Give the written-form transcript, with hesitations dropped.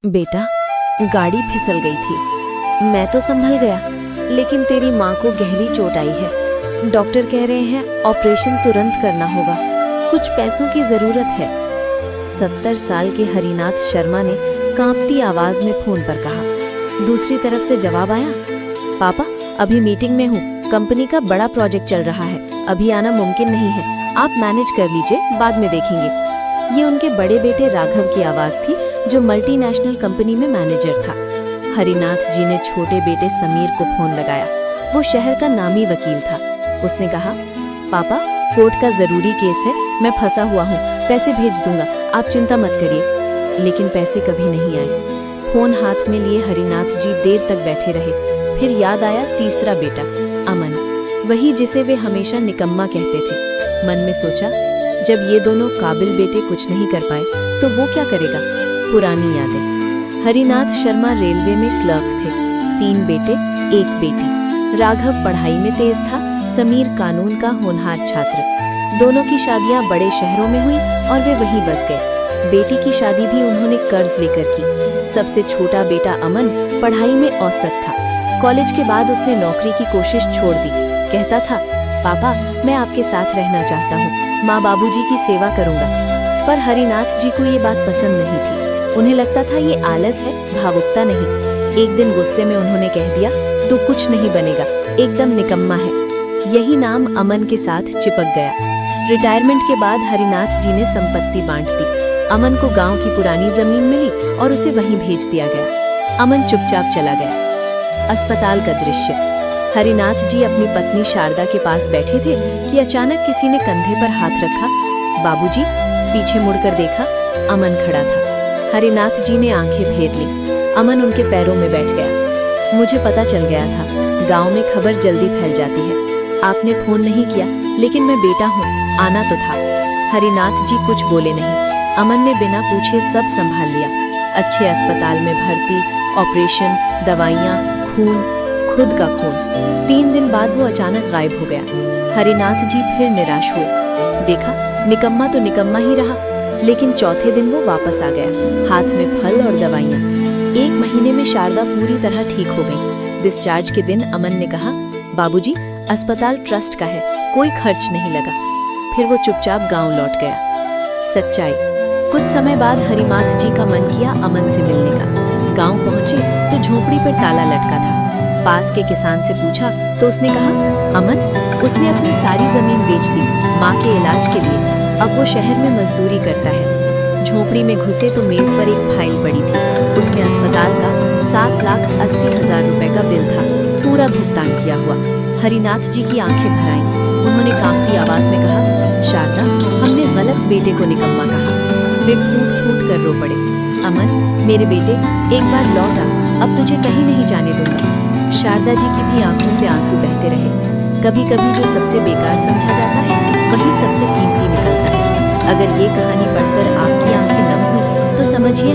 बेटा, गाड़ी फिसल गई थी। मैं तो संभल गया, लेकिन तेरी माँ को गहरी चोट आई है। डॉक्टर कह रहे हैं ऑपरेशन तुरंत करना होगा। कुछ पैसों की जरूरत है। 70 साल के हरिनाथ शर्मा ने कांपती आवाज में फोन पर कहा। दूसरी तरफ से जवाब आया, पापा अभी मीटिंग में हूँ, कंपनी का बड़ा प्रोजेक्ट चल रहा है, अभी आना मुमकिन नहीं है, आप मैनेज कर लीजिए, बाद में देखेंगे। ये उनके बड़े बेटे राघव की आवाज थी, जो मल्टीनेशनल कंपनी में मैनेजर था। हरिनाथ जी ने छोटे बेटे समीर को फोन लगाया। वो शहर का नामी वकील था। उसने कहा, पापा कोर्ट का जरूरी केस है, मैं फंसा हुआ हूँ, पैसे भेज दूंगा, आप चिंता मत करिए। लेकिन पैसे कभी नहीं आए। फोन हाथ में लिए हरिनाथ जी देर तक बैठे रहे। फिर याद आया तीसरा बेटा अमन, वही जिसे वे हमेशा निकम्मा कहते थे। मन में सोचा, जब ये दोनों काबिल बेटे कुछ नहीं कर पाए तो वो क्या करेगा। पुरानी यादें। हरिनाथ शर्मा रेलवे में क्लर्क थे। 3 बेटे 1 बेटी। राघव पढ़ाई में तेज था, समीर कानून का होनहार छात्र। दोनों की शादियां बड़े शहरों में हुई और वे वहीं बस गए। बेटी की शादी भी उन्होंने कर्ज लेकर की। सबसे छोटा बेटा अमन पढ़ाई में औसत था। कॉलेज के बाद उसने नौकरी की कोशिश छोड़ दी। कहता था, पापा मैं आपके साथ रहना चाहता हूँ, माँ बाबूजी की सेवा करूँगा। पर हरिनाथ जी को ये बात पसंद नहीं थी। उन्हें लगता था ये आलस है, भावुकता नहीं। एक दिन गुस्से में उन्होंने कह दिया, तू कुछ नहीं बनेगा, एकदम निकम्मा है। यही नाम अमन के साथ चिपक गया। रिटायरमेंट के बाद हरिनाथ जी ने संपत्ति बांट दी। अमन को गांव की पुरानी जमीन मिली और उसे वहीं भेज दिया गया। अमन चुपचाप चला गया। अस्पताल का दृश्य। हरिनाथ जी अपनी पत्नी शारदा के पास बैठे थे कि अचानक किसी ने कंधे पर हाथ रखा। बाबूजी, पीछे मुड़कर देखा, अमन खड़ा था। हरिनाथ जी ने आंखें फेर ली। अमन उनके पैरों में बैठ गया। मुझे पता चल गया था, गांव में खबर जल्दी फैल जाती है। आपने फोन नहीं किया, लेकिन मैं बेटा हूँ, आना तो था। हरिनाथ जी कुछ बोले नहीं। अमन ने बिना पूछे सब संभाल लिया। अच्छे अस्पताल में भर्ती, ऑपरेशन, दवाइयाँ, खून, खुद का खून। 3 दिन बाद वो अचानक गायब हो गया। हरिनाथ जी फिर निराश हुए। देखा, निकम्मा तो निकम्मा ही रहा। लेकिन चौथे दिन वो वापस आ गया, हाथ में फल और दवाइयाँ। 1 महीने में शारदा पूरी तरह ठीक हो गई। डिस्चार्ज के दिन अमन ने कहा, बाबूजी अस्पताल ट्रस्ट का है, कोई खर्च नहीं लगा। फिर वो चुपचाप गांव लौट गया। सच्चाई। कुछ समय बाद हरिनाथ जी का मन किया अमन से मिलने का। गांव पहुंचे तो झोपड़ी पर ताला लटका था। पास के किसान से पूछा तो उसने कहा, अमन, उसने अपनी सारी जमीन बेच दी माँ के इलाज के लिए। अब वो शहर में मजदूरी करता है। झोपड़ी में घुसे तो मेज पर एक फाइल पड़ी थी। उसमें अस्पताल का 7,80,000 रुपए का बिल था, पूरा भुगतान किया हुआ। हरिनाथ जी की आंखें भर आईं। उन्होंने कांपती आवाज में कहा, शारदा, हमने गलत बेटे को निकम्मा कहा। वे फूट फूट कर रो पड़े। अमन, मेरे बेटे, एक बार लौट आ, अब तुझे कहीं नहीं जाने दूंगा। शारदा जी की भी आंखों से आंसू बहते रहे। कभी कभी जो सबसे बेकार समझा जाता है, वही सबसे कीमती निकलता है। अगर ये कहानी पढ़कर आपकी आंखें नम हुई, तो समझिए